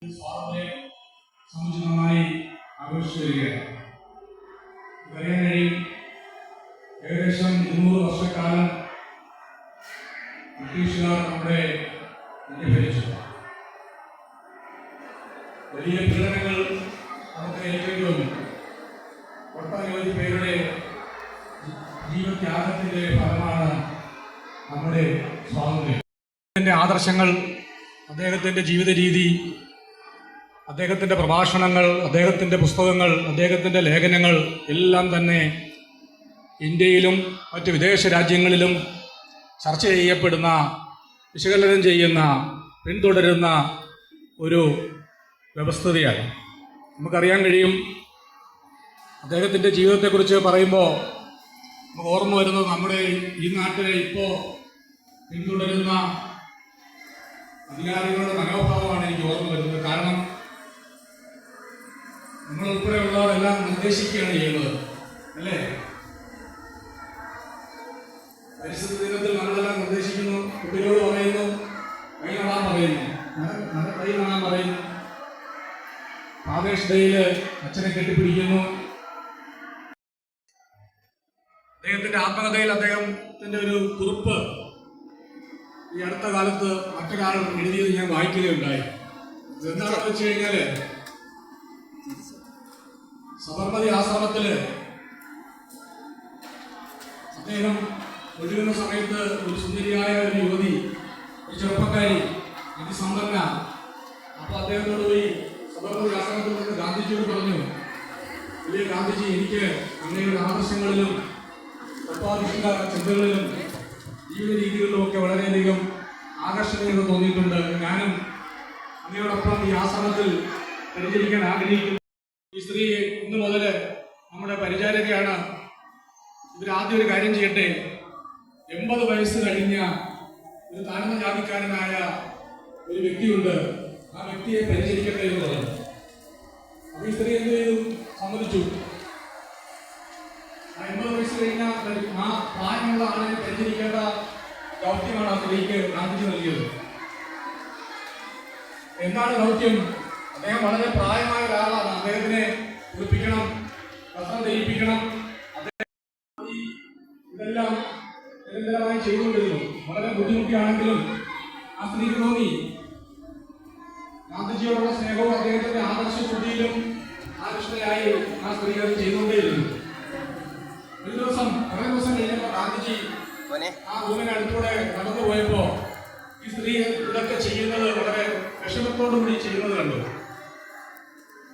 സ്വാതന്ത്ര്യം സമുചിതമായി ആഘോഷിച്ചു വരികയാണ്. പറയാൻ കഴിയും, ഏകദേശം 200 വർഷക്കാലം ബ്രിട്ടീഷുകാർ നമ്മുടെ ഇന്ത്യ ഭരിച്ചു. വലിയ പീഡനങ്ങൾ നമുക്ക് ഏൽക്കേണ്ടി വന്നു. ഒട്ടനവധി പേരുടെ ജീവത്യാഗത്തിന്റെ ഫലമാണ് നമ്മുടെ സ്വാതന്ത്ര്യം. അദ്ദേഹത്തിൻ്റെ ആദർശങ്ങൾ, അദ്ദേഹത്തിൻ്റെ ജീവിത രീതി, അദ്ദേഹത്തിൻ്റെ പ്രഭാഷണങ്ങൾ, അദ്ദേഹത്തിൻ്റെ പുസ്തകങ്ങൾ, അദ്ദേഹത്തിൻ്റെ ലേഖനങ്ങൾ എല്ലാം തന്നെ ഇന്ത്യയിലും മറ്റ് വിദേശ രാജ്യങ്ങളിലും ചർച്ച ചെയ്യപ്പെടുന്ന, വിശകലനം ചെയ്യുന്ന, പിന്തുടരുന്ന ഒരു വ്യവസ്ഥിതിയാണ്. നമുക്കറിയാൻ കഴിയും, അദ്ദേഹത്തിൻ്റെ ജീവിതത്തെക്കുറിച്ച് പറയുമ്പോൾ നമുക്ക് ഓർമ്മ വരുന്നത് നമ്മുടെ ഈ നാട്ടിലെ ഇപ്പോൾ പിന്തുടരുന്ന അധികാരികളുടെ മനോഭാവമാണ് എനിക്ക് ഓർമ്മ വരുന്നത്. കാരണം നമ്മളുൾപ്പെടെയുള്ളവരെല്ലാം നിർദ്ദേശിക്കുകയാണ് ചെയ്യുന്നത്, അല്ലേ? പരിസ്ഥിതി ദിനത്തിൽ നമ്മളെല്ലാം നിർദ്ദേശിക്കുന്നു, കുട്ടികളോട് പറയുന്നു, കൈ നടാൻ പറയുന്നു, കൈ നടാൻ പറയുന്നു. ഫാദേഴ്സ് ഡേയിൽ അച്ഛനെ കെട്ടിപ്പിടിക്കുന്നു. അദ്ദേഹത്തിന്റെ ആത്മകഥയിൽ അദ്ദേഹത്തിന്റെ ഒരു കുറിപ്പ് ഈ അടുത്ത കാലത്ത് മറ്റൊരാൾ എഴുതിയത് ഞാൻ വായിക്കുകയുണ്ടായി. എന്താണെന്ന് വെച്ച് കഴിഞ്ഞാല്, സബർമതി ആശ്രമത്തില് അദ്ദേഹം ഒഴുകുന്ന സമയത്ത് ഒരു സുന്ദരിയായ ഒരു യുവതി, ഒരു ചെറുപ്പക്കാരി, അതിസമ്പന്ന. അപ്പൊ അദ്ദേഹത്തോട് പോയി സബർമതി ആശ്രമത്തിൽ നിന്ന് ഗാന്ധിജിയോട് പറഞ്ഞു, വലിയ ഗാന്ധിജി, എനിക്ക് അങ്ങയുടെ ആദർശങ്ങളിലും തത്വാധിഷ്ഠിത ചിന്തകളിലും ജീവിത രീതികളിലും ഒക്കെ വളരെയധികം ആകർഷണീയത തോന്നിയിട്ടുണ്ട്. ഞാനും അങ്ങയോടൊപ്പം ഈ ആശ്രമത്തിൽ പരിചരിക്കാൻ ആഗ്രഹിക്കുന്നു. ഈ സ്ത്രീ ഇന്നു മുതൽ നമ്മുടെ പരിചാരകയാണ്. ഇവരാദ്യം ഒരു കാര്യം ചെയ്യട്ടെ, 80 വയസ്സ് കഴിഞ്ഞ ഒരു താഴ്ന്ന ജാതിക്കാരനായ ഒരു വ്യക്തിയുണ്ട്, ആ വ്യക്തിയെ പരിചരിക്കട്ടെ എന്ന് പറഞ്ഞു. അപ്പോൾ ഈ സ്ത്രീ എന്ത് ചെയ്തു? സമ്മതിച്ചു. ആ 80 വയസ്സ് കഴിഞ്ഞ ആ പ്രായമുള്ള ആളിനെ പരിചരിക്കേണ്ട ദൗത്യമാണ് ആ സ്ത്രീക്ക് ഗാന്ധിജി നൽകിയത്. എന്താണ് ദൗത്യം? അദ്ദേഹം വളരെ പ്രായമായ ഒരാളാണ്. അദ്ദേഹത്തിനെ കുളിപ്പിക്കണം, വസ്ത്രം ധരിപ്പിക്കണം. അദ്ദേഹം ഇതെല്ലാം നിരന്തരമായി ചെയ്തുകൊണ്ടിരുന്നു. വളരെ ബുദ്ധിമുട്ടിയാണെങ്കിലും ആ സ്ത്രീക്ക് തോന്നി ഗാന്ധിജിയോടുള്ള സ്നേഹവും അദ്ദേഹത്തിന്റെ ആദർശ ബുദ്ധിയിലും ആകൃഷ്ടയായി ആ സ്ത്രീ അത് ചെയ്തുകൊണ്ടേയിരുന്നു. ഒരു ദിവസം, കുറേ ദിവസം കഴിഞ്ഞപ്പോൾ ഗാന്ധിജി ആ റൂമിന് അടുത്തൂടെ നടന്നു പോയപ്പോ ഈ സ്ത്രീ ഇതൊക്കെ ചെയ്യുന്നത് വളരെ വിഷമത്തോടു കൂടി ചെയ്യുന്നത് കണ്ടു.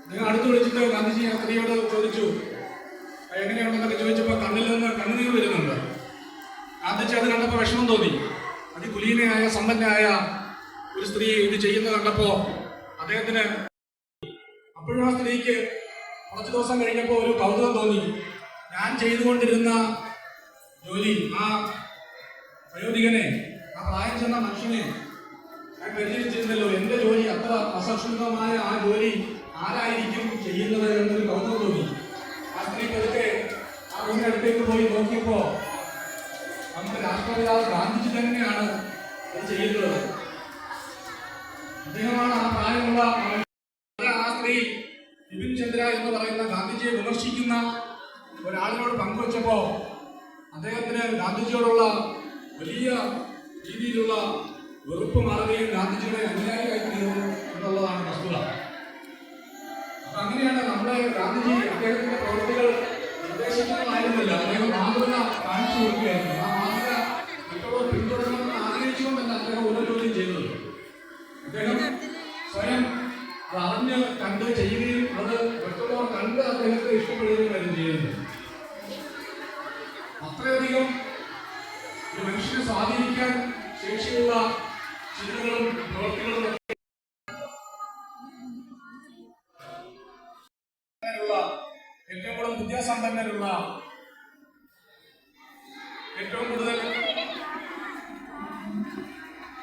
നിങ്ങൾ അടുത്ത് വിളിച്ചിട്ട് ഗാന്ധിജി ആ സ്ത്രീയോട് ചോദിച്ചു, എങ്ങനെയുണ്ടെന്നൊക്കെ ചോദിച്ചപ്പോൾ കണ്ണിൽ നിന്ന് കണ്ണുനീർ വരുന്നുണ്ട്. ഗാന്ധിജി അത് കണ്ടപ്പോൾ വിഷമം തോന്നി. അതികുലീനയായ സമ്പന്നയായ ഒരു സ്ത്രീ ഇത് ചെയ്യുന്നത് കണ്ടപ്പോൾ അദ്ദേഹത്തിന്, അപ്പോഴും ആ സ്ത്രീക്ക് കുറച്ച് ദിവസം കഴിഞ്ഞപ്പോൾ ഒരു കൗതുകം തോന്നി. ഞാൻ ചെയ്തുകൊണ്ടിരുന്ന ജോലി, ആ വയോധികനെ, ആ പ്രായം ചെന്ന മനുഷ്യനെ ഞാൻ പരിചരിച്ചിരുന്നല്ലോ, എന്റെ ജോലി അത്ര അസംസ്കൃതമായ ആ ജോലി ആരായിരിക്കും ചെയ്യുന്നത് എന്നൊരു കൗതുകം തോന്നി. ആ സ്ത്രീ പതുക്കെ ആ റൂമിനടുത്തേക്ക് പോയി നോക്കിയപ്പോ നമ്മുടെ രാഷ്ട്രപിതാവ് ഗാന്ധിജി തന്നെയാണ് അത് ചെയ്യുന്നത്. അദ്ദേഹമാണ് ആ പ്രായമുള്ള ആ സ്ത്രീ ബിപിൻ ചന്ദ്ര എന്ന് പറയുന്ന ഗാന്ധിജിയെ വിമർശിക്കുന്ന ഒരാളിനോട് പങ്കുവച്ചപ്പോ അദ്ദേഹത്തിന് ഗാന്ധിജിയോടുള്ള വലിയ രീതിയിലുള്ള വെറുപ്പ് മാറുകയും ഗാന്ധിജിയുടെ അനുയായിയായി തീർന്നു എന്നുള്ളതാണ് വസ്തുത. അപ്പൊ അങ്ങനെയാണ് നമ്മുടെ ഗാന്ധിജി അദ്ദേഹത്തിന്റെ പ്രവൃത്തികൾ നിർദ്ദേശിക്കുന്നതായിരുന്നില്ല, അദ്ദേഹം മാതൃക കാണിച്ചു കൊടുക്കുകയായിരുന്നു. ആ മാതൃക മറ്റുള്ളവർ പിന്തുടരണമെന്ന് ആഗ്രഹിച്ചുകൊണ്ടല്ല അദ്ദേഹം ഓരോ ജോലിയും ചെയ്തത്. അദ്ദേഹം സ്വയം അത് അറിഞ്ഞ് കണ്ട് ചെയ്യുകയും അത് മറ്റുള്ളവർ കണ്ട് അദ്ദേഹത്തെ ഇഷ്ടപ്പെടുകയും ചെയ്യുന്നു. അത്രയധികം ഒരു മനുഷ്യനെ സ്വാധീനിക്കാൻ ശേഷിയുള്ള ചിന്തകളും പ്രവൃത്തികളും ഏറ്റവും കൂടുതൽ വിദ്യാസമ്പന്നരുള്ള, ഏറ്റവും കൂടുതൽ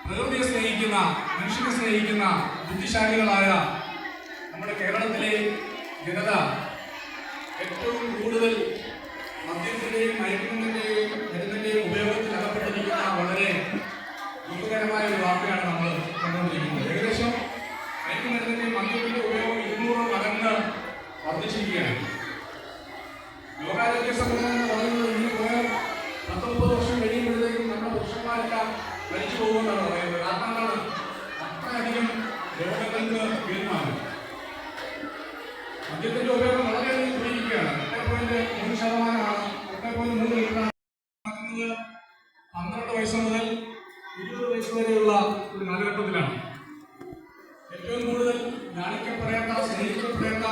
പ്രകൃതിയെ സ്നേഹിക്കുന്ന, മനുഷ്യനെ സ്നേഹിക്കുന്ന ബുദ്ധിശാലികളായ നമ്മുടെ കേരളത്തിലെ ജനത ഏറ്റവും കൂടുതൽ മദ്യത്തിന്റെയും മയക്കുമരുന്നിന്റെയും ഉപയോഗത്തിൽ അകപ്പെട്ടിരിക്കുന്ന വളരെ ദുഃഖകരമായ ഒരു വാർത്തയാണ് നമ്മൾ കണ്ടുകൊണ്ടിരിക്കുന്നത്. ഏകദേശം മയക്കുമരുന്നിന്റെയും നിങ്ങൾക്ക് തീരുമാനം. മദ്യത്തിന്റെ ഉപയോഗം വളരെയധികം കൂടിയിരിക്കുകയാണ്. 8.3%, 8.3 ലിറ്ററാണ്. 12 വയസ്സ് മുതൽ 20 വയസ്സ് വരെയുള്ള ഒരു കാലഘട്ടത്തിലാണ്. ഏറ്റവും കൂടുതൽ ലാളിക്കപ്പെടേണ്ട, സ്നേഹിക്കപ്പെടേണ്ട,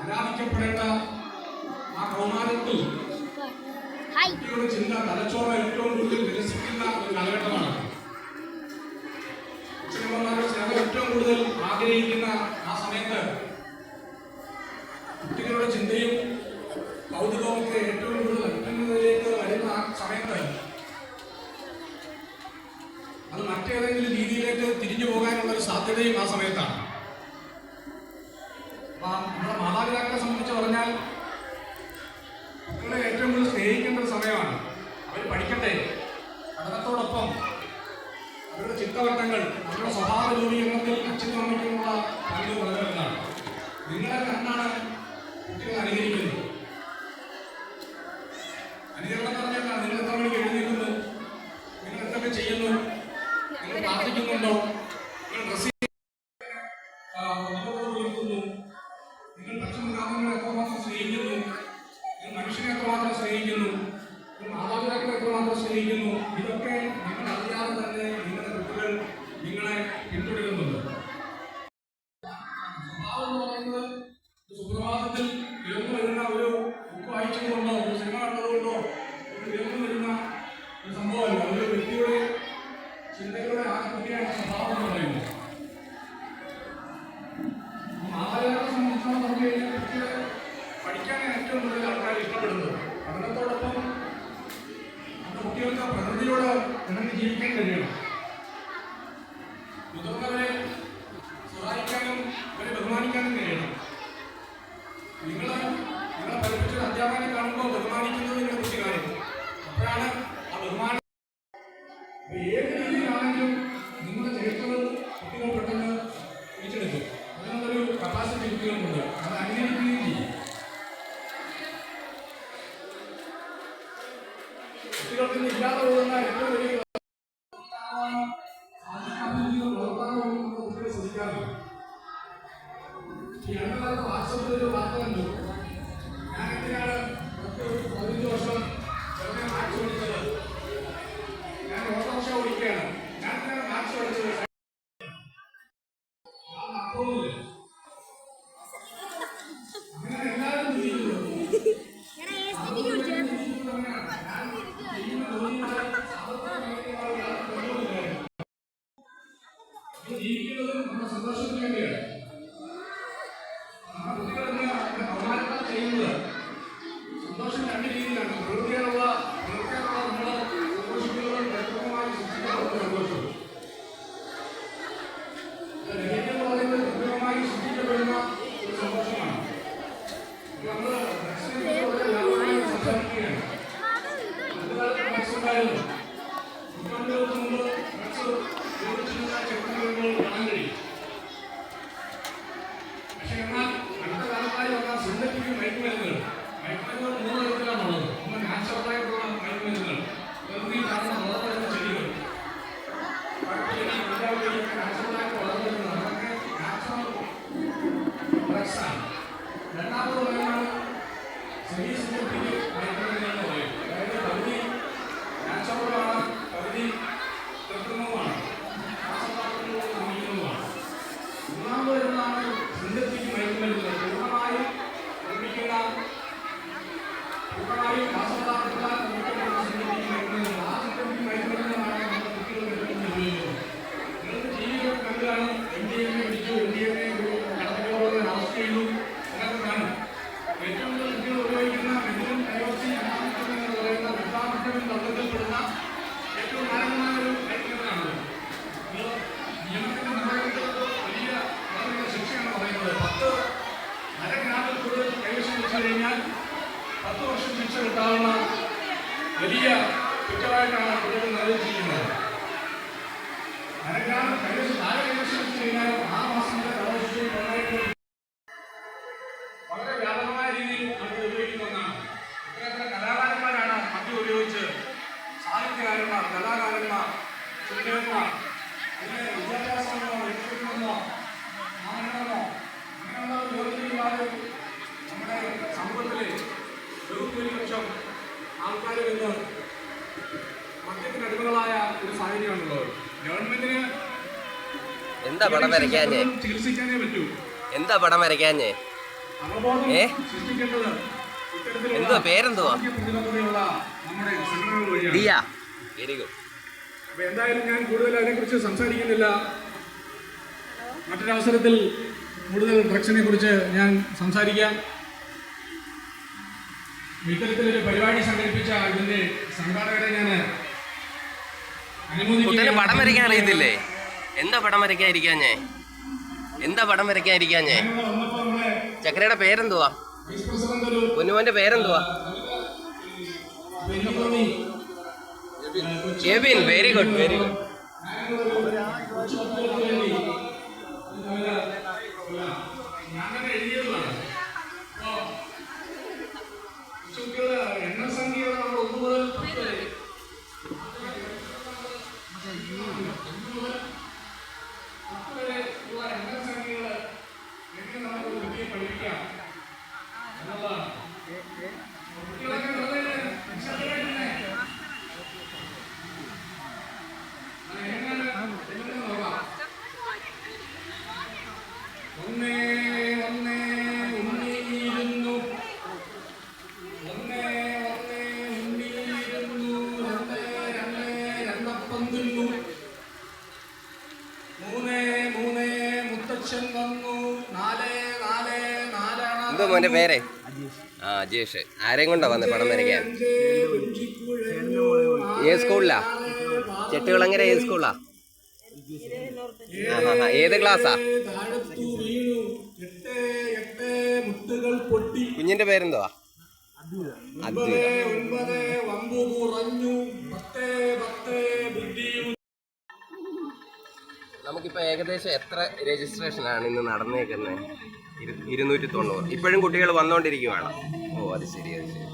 ആരാധിക്കപ്പെടേണ്ട ആ കൗമാരത്തിൽ കുട്ടികളുടെ ചിന്ത, തലച്ചോറ് ഏറ്റവും കൂടുതൽ വികസിക്കുന്ന ഒരു കാലഘട്ടമാണ്. അച്ഛനമ്മമാരുടെ സ്നേഹം ഏറ്റവും കൂടുതൽ ആഗ്രഹിക്കുന്ന ആ സമയത്ത് കുട്ടികളുടെ ചിന്തയും കൗതുകവും ഒക്കെ ഏറ്റവും കൂടുതൽ അത്യുന്നതിലേക്ക് വരുന്ന ആ സമയത്ത് അത് മറ്റേതെങ്കിലും രീതിയിലേക്ക് തിരിഞ്ഞു പോകാനുള്ള ഒരു സാധ്യതയും ആ സമയത്താണ്. നമ്മുടെ മാതാപിതാക്കളെ സംബന്ധിച്ച് പറഞ്ഞാൽ കുട്ടികളെ ഏറ്റവും കൂടുതൽ സ്നേഹിക്കേണ്ട ഒരു സമയമാണ്. അവർ പഠിക്കട്ടെ, പഠനത്തോടൊപ്പം അവരുടെ ചിന്തവട്ടങ്ങൾ, അവരുടെ സ്വഭാവ രൂപീകരണത്തിൽ അച്ഛനും അമ്മയ്ക്കുമുള്ള പങ്ക് വളരെ വലുതാണ്. നിങ്ങളെ കണ്ടാണ് കുട്ടികൾ അനുകരിക്കുന്നത്. അനുകരണം പറഞ്ഞാൽ നിങ്ങൾ എത്ര മണിക്ക് എഴുന്നേൽക്കുന്നു, നിങ്ങൾ എന്തൊക്കെ ചെയ്യുന്നു, നിങ്ങൾ പ്രാർത്ഥിക്കുന്നുണ്ടോ, നിങ്ങൾ ഡ്രസ് കൊടുക്കുന്നു, നിങ്ങൾ ഭക്ഷണകാമങ്ങളെ എത്രമാത്രം സ്നേഹിക്കുന്നു, നിങ്ങൾ മനുഷ്യനെ എത്രമാത്രം സ്നേഹിക്കുന്നു, നിങ്ങൾ മാതാപിതാക്കളെ എത്രമാത്രം സ്നേഹിക്കുന്നു, ഇതൊക്കെ നിങ്ങൾ അറിയാതെ തന്നെ നിങ്ങളുടെ കുട്ടികൾ നിങ്ങളെ പിന്തുടരുന്നുണ്ട്. സ്വഭാവം എന്ന് പറയുന്നത് സുപ്രഭാതത്തിൽ ഉയർന്നു വരുന്ന ഒരു ബുക്ക് വായിച്ചതുകൊണ്ടോ ഒരു സിനിമ കണ്ടതുകൊണ്ടോ ഒരു ഉയർന്നു വരുന്ന ഒരു സംഭവമല്ല. ഒരു വ്യക്തിയുടെ ചിന്തകളുടെ ആത്മഹത്യയാണ് സ്വഭാവം എന്ന് പറയുന്നത്. മാതാപിതാക്കളെ സംബന്ധിച്ചിടത്തോളം പറഞ്ഞു കഴിഞ്ഞാൽ കുട്ടികളെ പഠിക്കാനാണ് ഏറ്റവും കൂടുതൽ ആൾക്കാർ ഇഷ്ടപ്പെടുന്നത്. പഠനത്തോടൊപ്പം നമ്മുടെ കുട്ടികൾക്ക് പ്രകൃതിയോട് ഇണങ്ങി ജീവിക്കാൻ കഴിയണം. മുതിർന്നവരെ സഹായിക്കാനും അവരെ ബഹുമാനിക്കാനും കഴിയണം. നിങ്ങളെ പഠിപ്പിച്ചൊരു അധ്യാപകനെ കാണുമ്പോൾ ബഹുമാനിക്കുന്നത് നിങ്ങളുടെ കുട്ടികാര്യം. അപ്പോഴാണ് ആ ബഹുമാനം. ഏത് രീതിയിലാണെങ്കിലും നിങ്ങളുടെ ചേർച്ചകൾ കുട്ടികൾ പെട്ടെന്ന് തിരിച്ചെടുക്കും. അതിനുള്ളൊരു കപ്പാസിറ്റി കുട്ടികൾക്കുണ്ട്. അത് അംഗീകരിക്കുകയും ചെയ്യും. കുട്ടികൾക്ക് ഇന്ന് ഇല്ലാതെ പോകുന്ന ഏറ്റവും വലിയ കുട്ടികളെ ശ്രദ്ധിക്കാറില്ല. ഈ അടുത്ത കാലത്ത് വാട്സപ്പിൽ ഒരു വാർത്ത കണ്ടു. ഞാൻ എന്തിനാണ് 15 വർഷം ചെറുതെ മാർക്സ് പഠിച്ചത്, ഞാൻ ഓട്ടോറിക്ഷ ഓടിക്കുകയാണ്, ഞാൻ എന്തിനാണ് മാർക്സ് പഠിച്ചത്, അങ്ങനെ എല്ലാവരും ജീവിക്കുന്നു. ജീവിക്കുന്നത് നമ്മുടെ സന്തോഷത്തിന് വേണ്ടിയാണ്. ചെയ്യുന്നത് സന്തോഷം രണ്ട് രീതിയിലാണ്. പ്രകൃതിയോടുള്ള നമ്മൾ സന്തോഷിക്കുന്നതും വ്യക്തമായി സൃഷ്ടിക്കപ്പെടുന്ന സന്തോഷം. എന്ന് പറയുന്നത് കൃത്രിമമായി സൃഷ്ടിക്കപ്പെടുന്ന ഒരു സന്തോഷമാണ്. നമ്മൾ സംസാരിക്കുകയാണ്. അതുകാലത്ത് മനസ്സുണ്ടായിരുന്നു. നൂറ്റാണ്ടുകൾക്ക് മുമ്പ് മനസ്സ് ഉപയോഗിച്ചിരുന്ന ചെറുപ്പങ്ങൾ കാണാൻ കഴിയും. പക്ഷെ എന്നാൽ അടുത്ത കാലത്തായി വന്ന സിന്തറ്റിക് മയക്കുമരുന്നുകൾ 3 തരത്തിലാണുള്ളത്. ഒന്ന് നാച്ചുറലായിട്ടുള്ള മയക്കുമരുന്നുകൾ, പ്രകൃതിയിൽ കാണുന്ന വളർന്നു ചെടികൾ, നാച്ചുറലായിട്ട് വളർന്നു വരുന്നത്, അതൊക്കെ നാച്ചുറൽ ഡ്രഗ്സ് ആണ്. രണ്ടാമത് പറയുന്നത് സെമി സിന്തറ്റിക് മയക്കുമരുന്നുകൾ എന്ന് പറയും. അതായത് പകുതി നാച്ചുറലാണ്, പകുതി കൃത്രിമവുമാണ്, രാസപ്രവർത്തനങ്ങളോട് നിർമ്മിക്കുന്നതുമാണ്. മൂന്നാമത് വരുന്നതാണ് സിന്തറ്റിക് മയക്കുമരുന്നുകൾ. പൂർണ്ണമായും രാസപദാർത്ഥങ്ങളാൽ നിർമ്മിക്കപ്പെടുന്ന സിന്തറ്റിക് മയക്കുമരുന്നുകൾ. ആ സിന്തറ്റിക് മയക്കുമരുന്നുകളാണ് നമ്മുടെ കുട്ടികൾ ഉപയോഗിക്കുന്നത്. നിങ്ങൾക്ക് ജീവിതം കണ്ടാണ് MDMA പിടിച്ചു, MDMA കടത്തിലുള്ള അറസ്റ്റ് ചെയ്തു എന്നൊക്കെ കാണും. ഏറ്റവും കൂടുതൽ കുട്ടികൾ ഉപയോഗിക്കുന്ന മെഥിലിൻ ഡയോക്സിൻ എന്ന് പറയുന്ന മെഥാംഫെറ്റമിൻ വർഗ്ഗത്തിൽപ്പെടുന്ന ഏറ്റവും മാരകമായ ഒരു മയക്കുമരുന്നാണ്. നിയമത്തിന്റെ മുമ്പായിട്ട് വലിയ ശിക്ഷയാണ് പറയുന്നത്. 10 അരഗ്രാമിൽ കൂടുതൽ കൈവശം വെച്ചു കഴിഞ്ഞാൽ 10 വർഷം ശിക്ഷ കിട്ടാവുന്ന വലിയ കുറ്റമായിട്ടാണ് കുട്ടികൾ നിർവചിച്ചിരിക്കുന്നത്. അരഗ്രാം കൈവശം വെച്ചു കഴിഞ്ഞാൽ 6 മാസത്തെ തടവ് വളരെ വ്യാപകമായ രീതിയിൽ മദ്യം ഉപയോഗിക്കുന്ന ഒന്നാണ്. ഇത്തരത്തിലെ കലാകാരന്മാരാണ് മദ്യം ഉപയോഗിച്ച് സാഹിത്യകാരന്മാർ, കലാകാരന്മാർ, ചിന്തകന്മാർ, പിന്നെ വിദ്യാഭ്യാസമെന്നോ വ്യക്തിത്വമെന്നോ എന്താ പടം വരയ്ക്കാഞ്ഞേ? ചികിത്സിക്കാനേ പറ്റൂ. എന്താ പടം വരയ്ക്കാഞ്ഞേ? എന്തുവാ പേരെന്തുവാ? ദിയ. Very good. അപ്പൊ എന്തായാലും ഞാൻ കൂടുതൽ അതിനെക്കുറിച്ച് സംസാരിക്കുന്നില്ല. മറ്റൊരവസരത്തിൽ കൂടുതൽ ഡ്രഗ്സിനെ കുറിച്ച് ഞാൻ സംസാരിക്കാം. ഇത്തരത്തിലൊരു പരിപാടി സംഘടിപ്പിച്ച ഇതിന്റെ സംഘാടകരെ ഞാൻ കുട്ടന് പടം വരയ്ക്കാൻ അറിയത്തില്ലേ? എന്താ പടം വരയ്ക്കാതിരിക്കാഞ്ഞേ? എന്താ പടം വരയ്ക്കാതിരിക്കാഞ്ഞേ? ചക്കരയുടെ പേരെന്തുവാ? പൊന്നുമോന്റെ പേരെന്തുവാ? Kevin. Very good, very good. എന്തോ മോന്റെ പേരെ? ആ, അജേഷ്. ആരെയും കൊണ്ടാ വന്നേ പടം വരയ്ക്കാൻ? ഏത് സ്കൂളിലാ? ചെട്ടുകളങ്ങര ഏത് സ്കൂളാ? ഏത് ക്ലാസ്സാ? കുഞ്ഞിന്റെ പേരെന്തുവാ? അദ്വൈത. നമുക്കിപ്പോൾ ഏകദേശം എത്ര രജിസ്ട്രേഷനാണ് ഇന്ന് നടന്നേക്കുന്നത്? 290. ഇപ്പോഴും കുട്ടികൾ വന്നുകൊണ്ടിരിക്കുകയാണ്. ഓ, അത് ശരി, അത് ശരി.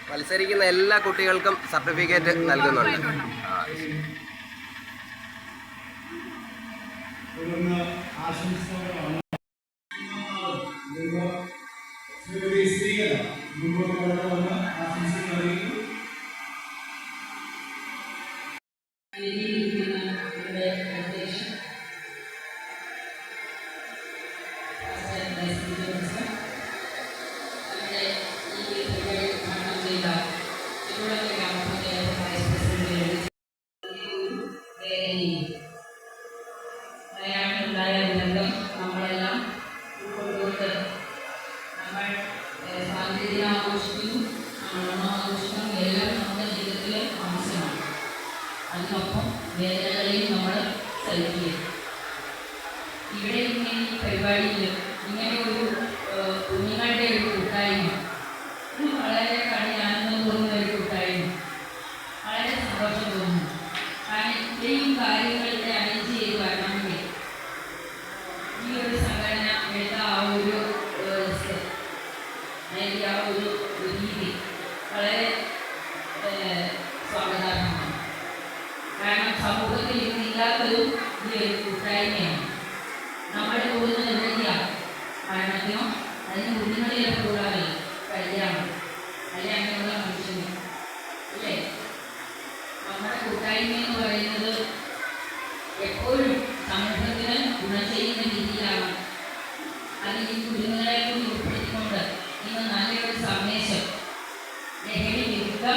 മത്സരിക്കുന്ന എല്ലാ കുട്ടികൾക്കും സർട്ടിഫിക്കറ്റ് നൽകുന്നുണ്ട്. അതിനൊപ്പം വേദനകളെയും നമ്മൾ സഹിക്കുക. ഇവിടെ ഇങ്ങനെ ഈ പരിപാടിയിൽ ഇങ്ങനെ ഒരു കുഞ്ഞുങ്ങളുടെ ഒരു കൂട്ടായ്മ, വളരെ ആനന്ദം തോന്നുന്ന ഒരു കൂട്ടായ്മ, വളരെ സന്തോഷം തോന്നുന്നു. കാരണം ഇത്രയും കാര്യങ്ങളുടെ അനേജ് ചെയ്ത് വരണമെങ്കിൽ ഈ ഒരു സംഘടന എടുത്ത ആ ഒരു അല്ലെങ്കിൽ ആ ഒരു രീതി വളരെ സ്വാഗതാർഹമാണ്. കാരണം സമൂഹത്തിൽ ഇന്നില്ലാത്തതും ഈ ഒരു കൂട്ടായ്മയാണ്. നമ്മുടെ കൂടുതൽ എവിടെയാണ് മരണത്തിനോ അതിന് കുഞ്ഞുങ്ങളിലെ കൂടാതെ കല്യാണം അല്ലെ അങ്ങനെയുള്ള മനുഷ്യന് അല്ലേ? നമ്മുടെ കൂട്ടായ്മ എന്ന് പറയുന്നത് എപ്പോഴും സമൂഹത്തിന് ഗുണം ചെയ്യുന്ന രീതിയിലാണ്. അത് ഈ കുഞ്ഞുങ്ങളെ കൂടി ഉൾപ്പെടുത്തിക്കൊണ്ട് ഇന്ന് നല്ലൊരു സന്ദേശം, ലഹരി വിരുദ്ധ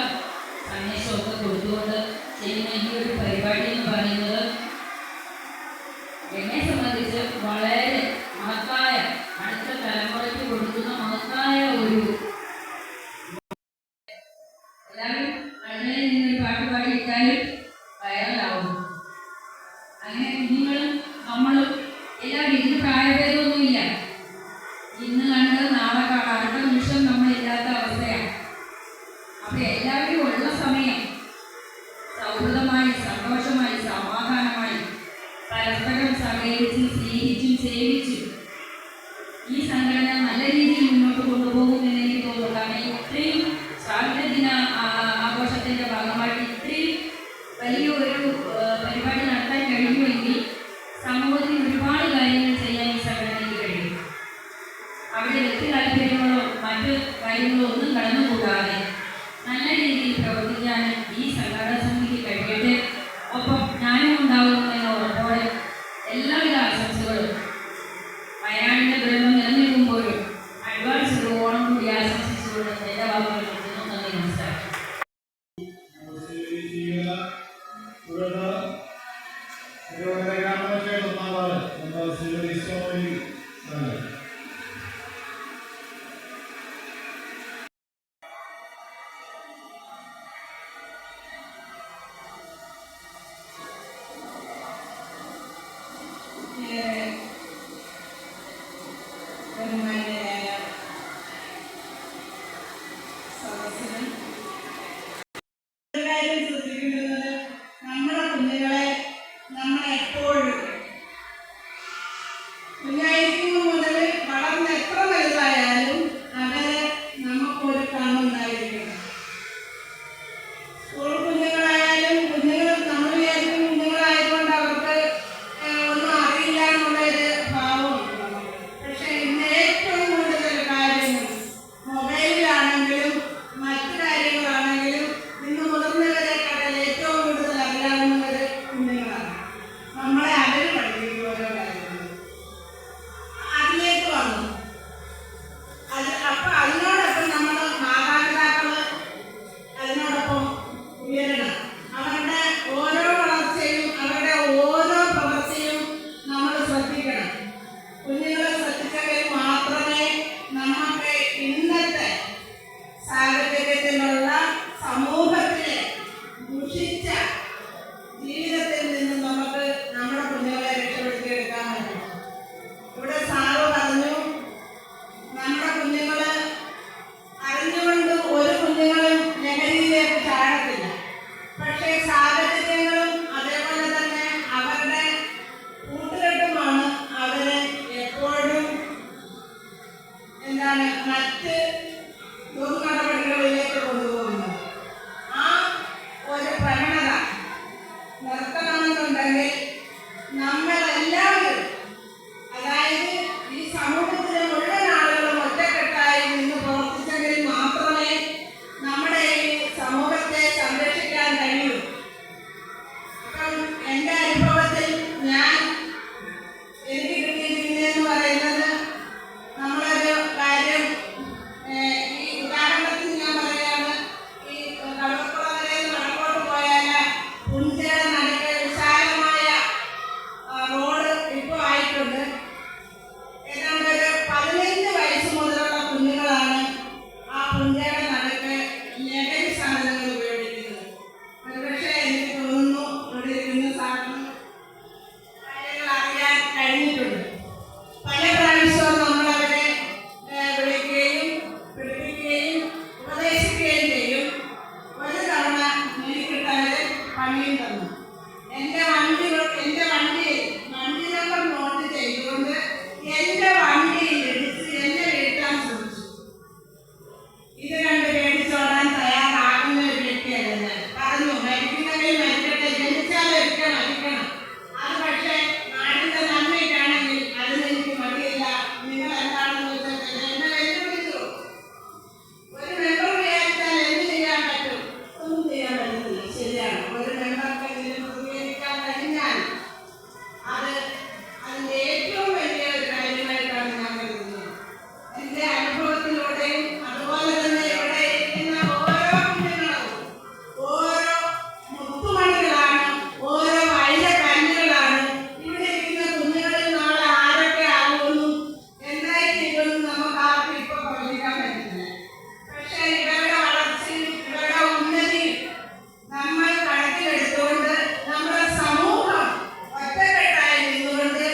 സന്ദേശമൊക്കെ കൊടുത്തുകൊണ്ട് ചെയ്യുന്ന ഈ ഒരു പരിപാടി എന്ന് പറയുന്നത് എന്നെ സംബന്ധിച്ച് വളരെ മഹത്തായ, അടുത്ത തലമുറയ്ക്ക് കൊടുക്കുന്ന മഹത്തായ ഒരു. എല്ലാവരും അടുക്കളയിൽ നിന്നൊരു പാട്ട് പാടിയിട്ടാലും വൈറലാവും. അങ്ങനെ കുഞ്ഞുങ്ങളും നമ്മളും എല്ലാവരും ഇതിന് പ്രായഭേദമൊന്നുമില്ല. ഇന്ന് കണ്ട് നാളെ കാണാം, അടുത്ത നിമിഷം നമ്മളില്ലാത്ത അവസ്ഥയാണ്. അപ്പൊ എല്ലാവരും ഉള്ള സമയം സൗഹൃദമായി, സന്തോഷമായി, സമാധാനമായി പരസ്പരം സഹകരിച്ചും സ്നേഹിച്ചും സേവിച്ചും ഈ സംഘടന നല്ല രീതിയിൽ മുന്നോട്ട് കൊണ്ടുപോകുമെന്ന് എനിക്ക് തോന്നുന്നു. കാരണം ഇത്രയും സ്വാതന്ത്ര്യദിന ആഘോഷത്തിന്റെ ഭാഗമായിട്ട് ഇത്രയും വലിയൊരു പരിപാടി നടത്താൻ കഴിയുമെങ്കിൽ സമൂഹത്തിൽ ഒരുപാട് കാര്യങ്ങൾ ചെയ്യാൻ ഈ സംഘടനയ്ക്ക് കഴിയും. അവിടെ വ്യക്തി താല്പര്യങ്ങളോ മറ്റ് കാര്യങ്ങളോ ഒന്നും കടന്നുകൂടാതെ നല്ല രീതിയിൽ പ്രവർത്തിക്കാൻ ഈ സംഘടന സമിതിക്ക് കഴിയട്ടെ. ഒപ്പം നമ്മളെപ്പോഴും കുഞ്ഞായിരിക്കുമ്പോൾ മുതൽ വളർന്ന് എത്ര വലുതായാലും അവരെ നമുക്കൊരു കണ്ണുണ്ടായിരിക്കണം. സ്കൂൾ കുഞ്ഞുങ്ങളായാലും കുഞ്ഞുങ്ങൾ നമ്മൾ വിചാരിക്കും കുഞ്ഞുങ്ങളായതുകൊണ്ട് അവർക്ക് ഒന്നും അറിയില്ല എന്നുള്ളൊരു ഭാവമുണ്ട് നമുക്ക്. പക്ഷെ ഇന്ന് ഏറ്റവും കൂടുതൽ കാര്യങ്ങൾ മൊബൈലിലാണെങ്കിലും മറ്റു കാര്യങ്ങളാണെങ്കിലും ഇന്ന് മുതിർന്നവരെക്കാൾ ഏറ്റവും കൂടുതൽ അറിയാവുന്നത് കുഞ്ഞുങ്ങളാണ്. നമ്മളെ അവർ പഠിപ്പിക്കും ഓരോ കാര്യങ്ങൾ. അതിലേക്ക് വന്നു അപ്പം അതിനോടൊപ്പം നമ്മൾ മാതാപിതാക്കൾ അതിനോടൊപ്പം ഉയരണം. അവരുടെ ഓരോ വളർച്ചയും അവരുടെ ഓരോ പ്രവൃത്തിയും നമ്മൾ ശ്രദ്ധിക്കണം. കുഞ്ഞുങ്ങളെ ശ്രദ്ധിച്ചെങ്കിൽ മാത്രമേ നമുക്ക് ഇന്നത്തെ സാഹചര്യത്തിലുള്ള സമൂഹത്തിലെ ദുഷിച്ച ജീവിതത്തിൽ നിന്ന് നമുക്ക് നമ്മുടെ കുഞ്ഞുങ്ങളെ രക്ഷപ്പെടുത്തിയെടുക്കാൻ പറ്റും. ഇവിടെ സാറ് പറഞ്ഞു നമ്മുടെ കുഞ്ഞുങ്ങള് അറിഞ്ഞുകൊണ്ട് ഒരു കുഞ്ഞുങ്ങളും ലഹരിയിലേക്ക് ചാടത്തില്ല. പക്ഷേ സാഹചര്യങ്ങളും അതേപോലെ തന്നെ അവരുടെ കൂട്ടുകെട്ടുമാണ് അവരെ എപ്പോഴും മറ്റ് ദുർനടപടികളിലേക്ക് കൊണ്ടുപോകുന്നത്. ആ ഒരു പ്രവണത നിർത്തണമെന്നുണ്ടെങ്കിൽ നമ്മളെല്ലാവരും, അതായത് ഈ സമൂഹത്തിലെ മുഴുവൻ ആളുകളും ഒറ്റക്കെട്ടായി നിന്ന് പ്രവർത്തിച്ചെങ്കിൽ മാത്രമേ നമ്മുടെ ഈ സമൂഹത്തെ സംരക്ഷിക്കാൻ കഴിയൂ. അപ്പം എൻ്റെ അനുഭവത്തിൽ എനിക്ക് കിട്ടിയിരിക്കുന്നതെന്ന് പറയുന്നത് നമ്മളൊരു കാര്യം ഈ ഉദാഹരണത്തിന് ഞാൻ പറയുകയാണ്. ഈ കടവക്കുളങ്ങരയിൽ വടക്കോട്ട് പോയാൽ പുഞ്ചയുടെ നടുക്ക് വിശാലമായ റോഡ് ഇപ്പോൾ ആയിട്ടുണ്ട്. ഏതാണ്ട് ഒരു 15 വയസ്സ് മുതലുള്ള കുഞ്ഞുങ്ങളാണ് ആ പുഞ്ചയുടെ നടുക്ക് ലഹരി സാധനങ്ങൾ ഉപയോഗിക്കുന്നത്. ഒരുപക്ഷെ എനിക്ക് തോന്നുന്നു ഇവിടെ ഇരുന്ന് സാറിന് കാര്യങ്ങൾ അറിയാൻ കഴിഞ്ഞിട്ടുണ്ട്. പല പ്രാവശ്യവും നമ്മളവരെ വിളിക്കുകയും പിടിപ്പിക്കുകയും ഉപദേശിക്കുകയും ചെയ്യും. ഒരു തവണ എനിക്കിട്ടവര് പണിയും തന്നു. എൻ്റെ വണ്ടി നമ്പർ നോട്ട് ചെയ്തുകൊണ്ട് എൻ്റെ വണ്ടിയിൽ ഇടിച്ച് എന്നെ വീഴ്ത്താൻ ശ്രമിച്ചു. ഇത് കണ്ട് പേടിച്ചോടാൻ തയ്യാറാകുന്ന ഒരു വ്യക്തിയല്ല ഞാൻ. പറഞ്ഞു മരിക്കുന്നെങ്കിൽ മരിക്കട്ടെ, ജനിച്ചാൽ ഒരിക്കൽ മരിക്കണം. അത് പക്ഷേ നാടിൻ്റെ നന്മയ്ക്കാണെങ്കിൽ അതിന് എനിക്ക് മടിയില്ല. നിങ്ങൾ എന്താണെന്ന് വെച്ചാൽ എന്നെ വെല്ലുവിളിച്ചു. ഒരു മെമ്പർ വിചാരിച്ചാൽ എന്ത് ചെയ്യാൻ പറ്റും? ഒന്നും ചെയ്യാൻ പറ്റുന്നില്ല. ശരിയാണ്. ഒരു മെമ്പർക്കെങ്കിലും പ്രതികരിക്കാൻ കഴിഞ്ഞാൽ അതിൻ്റെ ഏറ്റവും വലിയ ഒരു കാര്യമായിട്ടാണ് ഞാൻ കരുതുന്നത്. എൻ്റെ അനുഭവത്തിലൂടെയും അതുപോലെ തന്നെ ഇവിടെ ഇരിക്കുന്ന ഓരോ കുഞ്ഞുങ്ങളും ഓരോ മുത്തുമണികളാണ്, ഓരോ വൈരക്കല്ലുകളാണ്. ഇവിടെ ഇരിക്കുന്ന കുഞ്ഞുങ്ങളിൽ നാളെ ആരൊക്കെ ആകുമെന്നും എന്തായിത്തീരുമെന്നും നമുക്ക് ആർക്കും ഇപ്പോൾ പ്രവചിക്കാൻ പറ്റില്ല. പക്ഷേ ഇവരുടെ വളർച്ചയും ഇവരുടെ ഉന്നതിയും നമ്മൾ കണക്കിലെടുത്തുകൊണ്ട് നമ്മുടെ സമൂഹം ഒറ്റക്കെട്ടായി നിന്നുകൊണ്ട്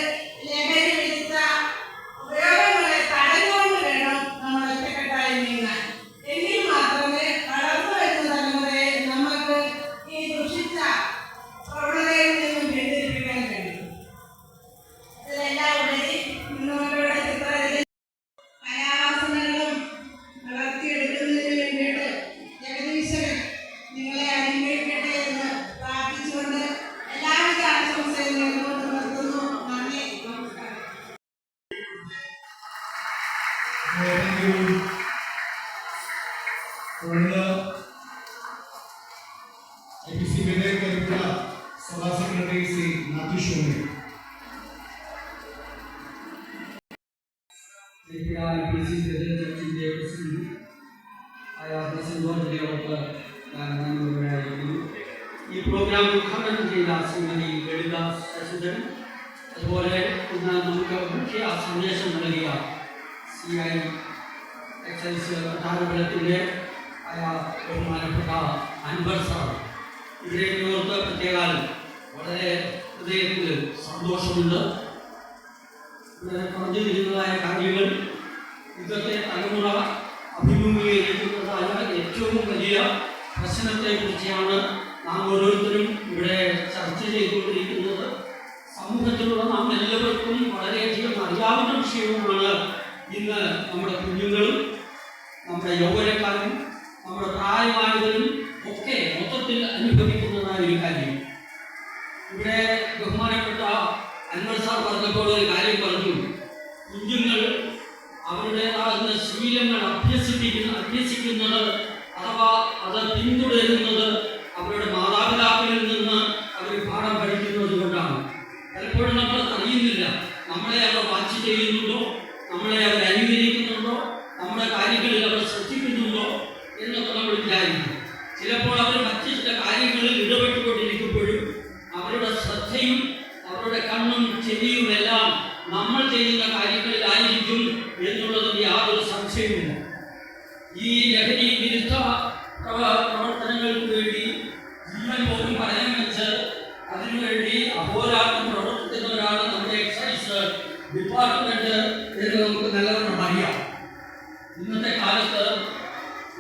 ലഹരി വിരുദ്ധ ഉപയോഗങ്ങളെ തടഞ്ഞുകൊണ്ട് വേണം നമ്മൾ ഒറ്റക്കെട്ടായി നീങ്ങാൻ. എങ്കിൽ മാത്രമേ വളർന്നു വരുന്ന തലമുറയെ നമുക്ക് ഈ ദുഷിച്ച പ്രവണതയിൽ നിന്നും പിന്തിരിപ്പിക്കാൻ കഴിയും. ഇതിലെല്ലാം ഉപരി നിങ്ങളുടെ ചിത്രരചന കലാവാസനകളും വളർത്തിയെടുക്കുന്നതിന് വേണ്ടിയിട്ട് ജഗദീശ്വരൻ നിങ്ങളെ അനുഗ്രഹിക്കട്ടെ എന്ന് പ്രാർത്ഥിച്ചുകൊണ്ട് എല്ലാവിധ ആശംസയും നേർന്നുകൊണ്ട് നിർത്തുന്നു. നന്ദി, നമസ്കാരം. Thank you. തുടർന്ന് APC കരിപ്പുഴ സഭാ secretary Shri Mathew Xiaomi. Karippuzha APC ന്റെ പ്രസിഡന്റ് ആയ പ്രസിഡന്റ് ഇവിടെ ആയിരിക്കുന്നു. ഈ പ്രോഗ്രാം ഉദ്ഘാടനം ചെയ്ത ശ്രീമതി ലളിത ശശിധരൻ, അതുപോലെ ഇന്ന് നമുക്ക് മുഖ്യ സന്ദേശം നൽകിയ CI എക്സൈസ് കൊട്ടാരപുരത്തിൻ്റെ ആയ ബഹുമാനപ്പെട്ട അൻവർ സാർ, ഇവരെ ഓർത്ത് പ്രത്യേകം വളരെ ഹൃദയത്തിൽ സന്തോഷമുണ്ട്. ഇവിടെ പറഞ്ഞിരിക്കുന്നതായ കാര്യങ്ങൾ ഇന്നത്തെ തലമുറ അഭിമുഖീകരിക്കുന്നതായ ഏറ്റവും വലിയ പ്രശ്നത്തെക്കുറിച്ചാണ് നാം ഓരോരുത്തരും ഇവിടെ ചർച്ച ചെയ്തുകൊണ്ടിരിക്കുന്നത്. സമൂഹത്തിലുള്ള നാം എല്ലാവർക്കും വളരെയധികം അറിയാവുന്ന വിഷയവുമാണ് ഇന്ന് നമ്മുടെ കുഞ്ഞുങ്ങളും നമ്മുടെ യൗവനക്കാരും നമ്മുടെ പ്രായമായവരും ഒക്കെ മൊത്തത്തിൽ അനുഭവിക്കുന്നതായ ഒരു കാര്യം. ഇവിടെ ബഹുമാനപ്പെട്ട അൻവർ സാർ പറഞ്ഞപ്പോൾ ഒരു കാര്യം പറഞ്ഞു. കുഞ്ഞുങ്ങൾ അവരുടേതാകുന്ന ശീലങ്ങൾ അഭ്യസിക്കുന്നത് അഥവാ അത് പിന്തുടരുന്നത് അവരുടെ മാതാപിതാക്കളിൽ നിന്ന് അവർ പാഠം പഠിക്കുന്നത് കൊണ്ടാണ്. പലപ്പോഴും നമ്മൾ അറിയുന്നില്ല നമ്മളെ അവർ വാച്ച് ചെയ്യുന്നുണ്ടോ, നമ്മളെ അവർ അനുകരിക്കുന്നുണ്ടോ, നമ്മുടെ കാര്യങ്ങളിൽ അവർ ശ്രദ്ധിക്കുന്നുണ്ടോ എന്നൊക്കെ നമ്മൾ വിചാരിക്കും. ചിലപ്പോൾ അവർ മറ്റ് ചില കാര്യങ്ങളിൽ ഇടപെട്ടുകൊണ്ടിരിക്കുമ്പോഴും അവരുടെ ശ്രദ്ധയും അവരുടെ കണ്ണും ചെവിയുമെല്ലാം നമ്മൾ ചെയ്യുന്ന കാര്യങ്ങളിലായിരിക്കും എന്നുള്ളതിൽ യാതൊരു സംശയവുമില്ല. ഈ ലഹരി വിരുദ്ധ പ്രവർത്തനങ്ങൾക്ക് വേണ്ടി ജീവൻ പോലും പണയം വെച്ച് അതിനുവേണ്ടി അഹോരാത്രം പ്രവർത്തിക്കുന്നവരാണ് നമ്മുടെ എക്സൈസ് ഡിപ്പാർട്ട്മെന്റ് എന്ന് നമുക്ക് നല്ലവണ്ണം അറിയാം. ഇന്നത്തെ കാലത്ത്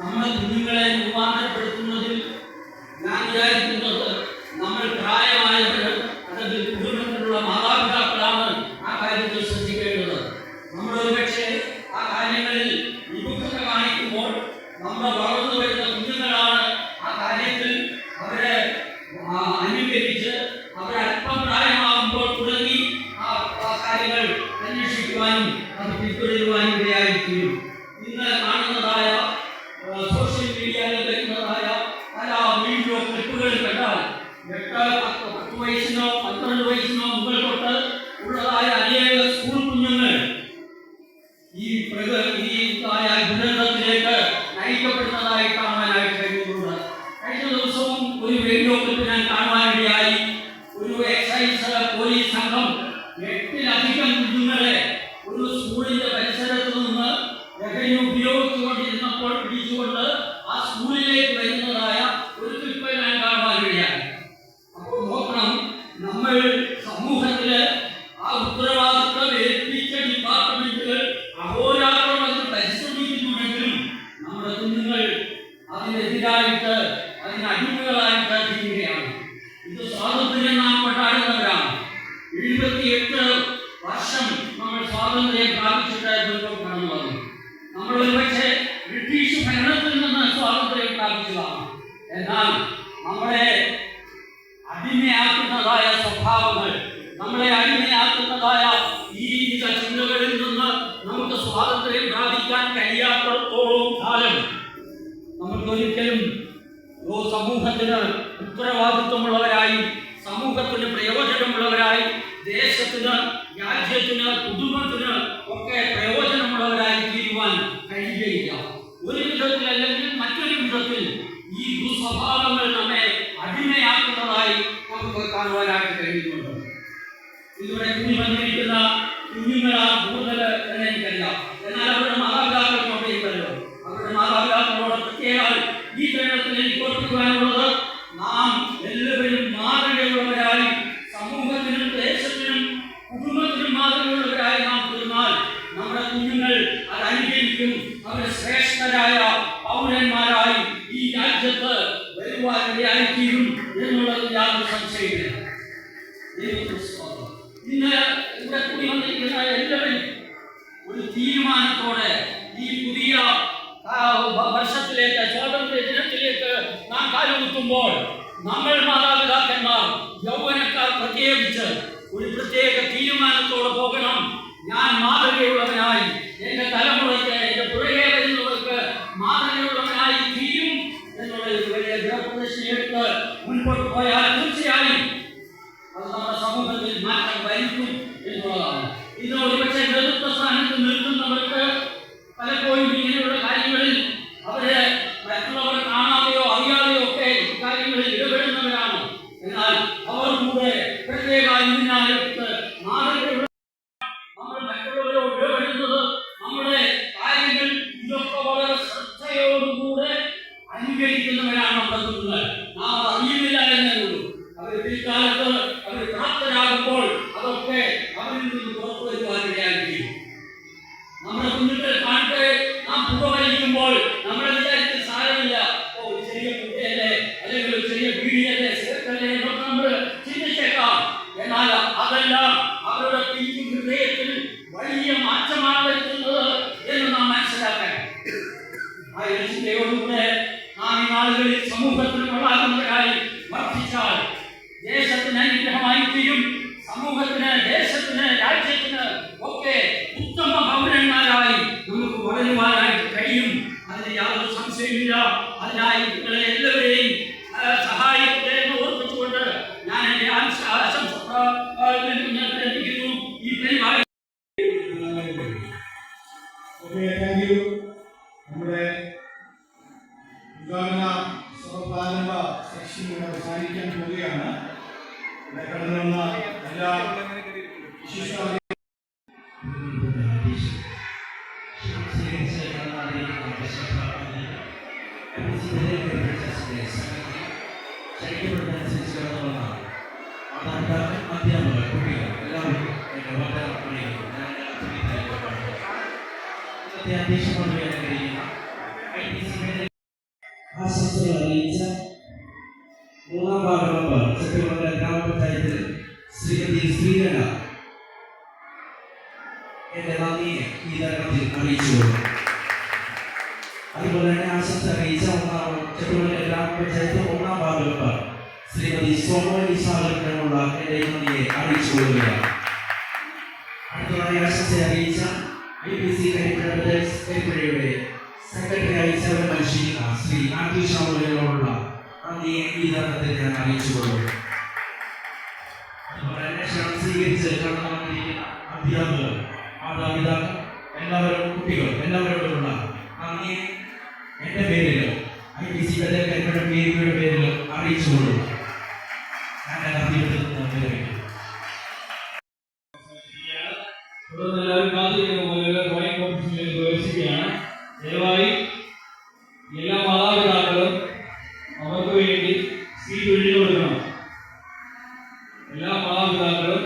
നമ്മുടെ കുഞ്ഞുങ്ങളെ രൂപാന്തരപ്പെടുത്തുന്നതിൽ ഞാൻ വിചാരിക്കുന്നത് നമ്മൾ പ്രായമായവർ അല്ലെങ്കിൽ കുടുംബത്തിലുള്ള മാതാപിതാക്കളാണ് ആ കാര്യത്തിൽ ശ്രദ്ധിക്കേണ്ടത്. നമ്മളൊരു പക്ഷേ ആ കാര്യങ്ങളിൽ വിമുഖത കാണിക്കുമ്പോൾ നമ്മുടെ വളർന്നു വരുന്ന കുഞ്ഞുങ്ങളാണ് ആ കാര്യത്തിൽ അവരെ അനുകരിച്ച് അവരല്പം പ്രായമാകുമ്പോൾ തുടങ്ങി ആ കാര്യങ്ങൾ അന്വേഷിക്കുവാനും അത് പിന്തുടരുവാനും ഇടയായിരിക്കും. ഇന്ന് കാണുന്നതായ സോഷ്യൽ മീഡിയയിൽ വരുന്നതായ പല വീഡിയോ ക്ലിപ്പുകൾ കണ്ടാൽ 8-10 വയസ്സിനോ 12 വയസ്സിനോ മുതൽ തൊട്ട് ഉള്ളതായ അനേക സ്കൂൾ കുഞ്ഞുങ്ങൾ ഈ ദുരന്തത്തിലേക്ക് നയിക്കപ്പെടുന്നതായി കാണുവാനായിട്ട് കഴിയുന്നുണ്ട്. കഴിഞ്ഞ ദിവസവും ഒരു വീഡിയോ ക്ലിപ്പ് ഞാൻ കാണുവാനിടയായി. ഒരു എക്സൈസ് പോലീസ് സംഘം 8-ലധികം കുഞ്ഞുങ്ങളെ ഒരു സ്കൂളിന്റെ പരിസരത്ത് നിന്ന് ലഹരി ഉപയോഗിച്ചുകൊണ്ടിരുന്നപ്പോൾ പിടിച്ചുകൊണ്ട് ആ സ്കൂളിലേക്ക് വരുന്നതായ ഒരു ക്ലിപ്പ് ഞാൻ കാണുവാനിടയായി. അപ്പോൾ നോക്കണം, നമ്മൾ സമൂഹത്തില് ആ ഉത്തരവാദിത്വം ഏൽപ്പിച്ച ഡിപ്പാർട്ട്മെന്റുകൾ അഹോരാത്രം അത് പരിശ്രമിക്കുന്നുണ്ടെങ്കിലും നമ്മുടെ കുഞ്ഞുങ്ങൾ അതിനെതിരായിട്ട് അതിനടിമകളായിട്ട് തീരുകയാണ്. ഇത് സ്വാതന്ത്ര്യം നാം കൊണ്ടാടുന്നവരാണ്. 78 വർഷം നമ്മൾ സ്വാതന്ത്ര്യം പ്രാപിച്ചിട്ട് മുന്നോട്ട് കടന്നു വന്നു. നമ്മൾ ഒരുപക്ഷെ ബ്രിട്ടീഷ് ഭരണത്തിൽ നിന്ന് സ്വാതന്ത്ര്യം പ്രാപിച്ചതാണ്. എന്നാൽ നമ്മളെ അടിമയാക്കുന്നതായ സ്വഭാവങ്ങൾ, നമ്മളെ അടിമയാക്കുന്നതായ ഈ ചിന്തകളിൽ നിന്ന് നമുക്ക് സ്വാതന്ത്ര്യം പ്രാപിക്കാൻ കഴിയാത്തത്തോളം കാലം നമുക്കൊരിക്കലും സമൂഹത്തിന് ഉത്തരവാദിത്വമുള്ളവരായി, സമൂഹത്തിന് പ്രയോജനമുള്ളവരായി, ദേശത്തിന്, രാജ്യത്തിന്, കുടുംബത്തിന് ഒക്കെ പ്രയോജനമുള്ളവരായി തീരുവാൻ കഴിയുകയില്ല. ഒരു വിധത്തിൽ അല്ലെങ്കിൽ മറ്റൊരു വിധത്തിൽ ഈ ദുസ്വഭാവങ്ങൾ നമ്മെ അടിമയാക്കുന്നതായി നമുക്ക് കാണുവാനായിട്ട് കഴിയുന്നുണ്ട്. ഇതിവിടെ കൂടി വന്നിരിക്കുന്ന കുഞ്ഞുങ്ങളാണ് കൂടുതൽ എന്ന് എനിക്കറിയാം. എന്നാൽ അവരുടെ മാതാപിതാക്കളോട് ഇല്ലല്ലോ. അവരുടെ മാതാപിതാക്കളോട് പ്രത്യേകം ഈ തരണത്തിൽ എനിക്ക് ഓർപ്പിക്കുവാനുള്ളത്, നാം എല്ലാവരും മാതൃകയുള്ളവരായി, സമൂഹത്തിനും ദേശത്തിനും കുടുംബത്തിനും മാതൃകയുള്ളവരായി നാം തീർന്നാൽ നമ്മുടെ കുഞ്ഞുങ്ങൾ അത് അനുകരിക്കും. അവർ ശ്രേഷ്ഠരായ പൗരന്മാരായി ഈ രാജ്യത്ത് വരുവാനിടയായിത്തീരും എന്നുള്ളത് യാതൊരു സംശയമില്ല. ഇന്ന് ഇവിടെ കൂടി വന്നിരിക്കുന്ന എല്ലാവരും ഒരു തീരുമാനത്തോടെ ഈ പുതിയ വർഷത്തിലേക്ക്, സ്വാതന്ത്ര്യ ദിനത്തിലേക്ക് നാം കാലുകുത്തുമ്പോൾ നമ്മൾ മാതാപിതാക്കന്മാർ, യൗവനക്കാർ പ്രത്യേകിച്ച് ഒരു പ്രത്യേക തീരുമാനത്തോടെ പോകണം. ഞാൻ മാതൃകയുള്ളവനായി, എന്റെ തലമുറയ്ക്ക്, എന്റെ പുറകെ വരുന്നവർക്ക് മാതൃകയുള്ളവനായി തീരും എന്നുള്ള ഒരു വലിയ ദൃഢപ്രതിജ്ഞയെടുത്ത് മുൻപോട്ട് പോയാൽ തീർച്ചയായും അത് നമ്മുടെ സമൂഹത്തിൽ മാറ്റം വരുത്തും എന്നുള്ളതാണ്. ഇന്ന് ഒരുപക്ഷെ നേതൃത്വ സ്ഥാനത്ത് നിൽക്കുന്നവർക്ക് പലപ്പോഴും ഇങ്ങനെയുള്ള കാര്യങ്ങളിൽ അവരെ മറ്റുള്ളവർ കാണാതെയോ അറിയാതെയോ ഒക്കെ കാര്യങ്ങളിൽ ഇടപെടുന്നവരാണ്. എന്നാൽ അവർ കൂടെ പ്രത്യേക ഇതിനായിട്ട് മാതൃകയുള്ള നമ്മൾ മറ്റുള്ളവരോട് ഇടപെടുന്നത്, നമ്മുടെ കാര്യങ്ങൾ ഇതൊക്കെ വളരെ ശ്രദ്ധയോടുകൂടെ അനുകരിക്കുന്നവരാണ് നമ്മുടെ കുഞ്ഞുങ്ങൾ. നാം അറിയുന്നില്ല എന്നേ ഉള്ളൂ. അവർ പിൽക്കാലത്ത് അവർ പ്രാപ്തരാകുമ്പോൾ അതൊക്കെ അവരിൽ നിന്ന് പുറത്തു വരുവാനിടയായിരിക്കും. നമ്മുടെ കുഞ്ഞുങ്ങൾ കാണട്ടെ, നാം പുകവലിക്കുമ്പോൾ നമ്മുടെ വിചാരത്തിൽ സാരമില്ല, ഒരു ചെറിയ കുട്ടിയല്ലേ അല്ലെങ്കിൽ ഒരു ചെറിയ വീടിയല്ലേ, സിഗരറ്റല്ലേ എന്നൊക്കെ നമ്മൾ ചിന്തിച്ചേക്കാം. എന്നാൽ ആ അതെല്ലാം അവരുടെ പിഞ്ചു ഹൃദയത്തിൽ വലിയ മാറ്റമാണ് വരുത്തുന്നത് എന്ന് നാം മനസ്സിലാക്കണം. ആ ചിന്തയോടുകൂടെ നാം ഈ നാളുകളിൽ സമൂഹത്തിന് കൊള്ളാകുന്നവരായി വർദ്ധിച്ചാൽ ദേശത്തിന് അനുഗ്രഹമായി തീരും. സമൂഹത്തിന്, ദേശത്തിന്, രാജ്യത്തിന് ഒക്കെ ഉത്തമ പൗരന്മാരായി നമുക്ക് വളരുവാനായിട്ട് കഴിയും. അതിന് യാതൊരു സംശയമില്ല. അതിനായി നിങ്ങളെ എല്ലാവരെയും സഹായിക്കട്ടെ എന്ന് ഓർപ്പിച്ചുകൊണ്ട് ഞാൻ എൻ്റെ ആശംസ ലഭിക്കുന്നു. ഈ പരിപാടി നമ്മുടെ ഉദ്ഘാടന സഹപ്രാരംഭ സെക്ഷൻ ഇവിടെ അവസാനിക്കാൻ പോവുകയാണ്. ഇവിടെ കടന്നു വന്ന എല്ലാ വിശിഷ്ട അധ്യാപകർ, കുട്ടികൾ എല്ലാവരും എൻ്റെ വാർത്തകളിൽ ആശംസകൾ അറിയിച്ച മൂന്നാം വാർഡ് മെമ്പർ ചട്ടയമംഗലം ഗ്രാമപഞ്ചായത്തിൽ ശ്രീമതി ശ്രീകല എന്റെ നന്ദിയെ ഈ തരത്തിൽ അറിയിച്ചുകൊള്ളു. അതുപോലെ തന്നെ ആശംസ അറിയിച്ച ചട്ടയമംഗലം ഗ്രാമപഞ്ചായത്ത് ഒന്നാം വാർഡ് മെമ്പർ ശ്രീമതി സോമോലി സാഗറിനുള്ള എന്റെ നന്ദിയെ അറിയിച്ചുകൊള്ളുകയാണ്. അടുത്തതായി ആശംസ അറിയിച്ച IPC കരിപ്പുഴയുടെ സെക്രട്ടറിയായി സേവനമനുഷ്ഠിക്കുന്ന ശ്രീ ആന്റി ഷാമുലിനോടുള്ള നന്ദിയെ ഈ തരത്തിൽ ഞാൻ അറിയിച്ചുകൊള്ളുന്നു. അതുപോലെ അന്വേഷണം സ്വീകരിച്ച് കടന്നു വന്നിരിക്കുന്ന അധ്യാപകർ, മാതാപിതാക്കൾ, എല്ലാവരും കുട്ടികൾ എല്ലാവരോടുമുള്ള നന്ദിയെ എൻ്റെ പേരിലും IPC കരിപ്പുഴ പേരിയുടെ പേരിലും അറിയിച്ചുകൊള്ളുന്നു. ഞാൻ അഭ്യർത്ഥിക്കുന്നു. തുടർന്ന് എല്ലാവരും കാത്തിരിക്കുന്ന പോലെ ഡ്രോയിങ് കോമ്പറ്റീഷനിലേക്ക് പ്രവേശിക്കുകയാണ്. ദയവായി എല്ലാ മാതാപിതാക്കളും അവർക്ക് വേണ്ടി സീറ്റ് ഒഴിഞ്ഞു കൊടുക്കണം. എല്ലാ മാതാപിതാക്കളും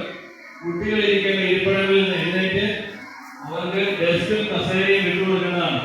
കുട്ടികളിരിക്കേണ്ട ഇരിപ്പിടങ്ങളിൽ നിന്ന് എഴുന്നേറ്റ് അവർക്ക് ഡെസ്കും കസേരയും വിട്ടുകൊടുക്കേണ്ടതാണ്.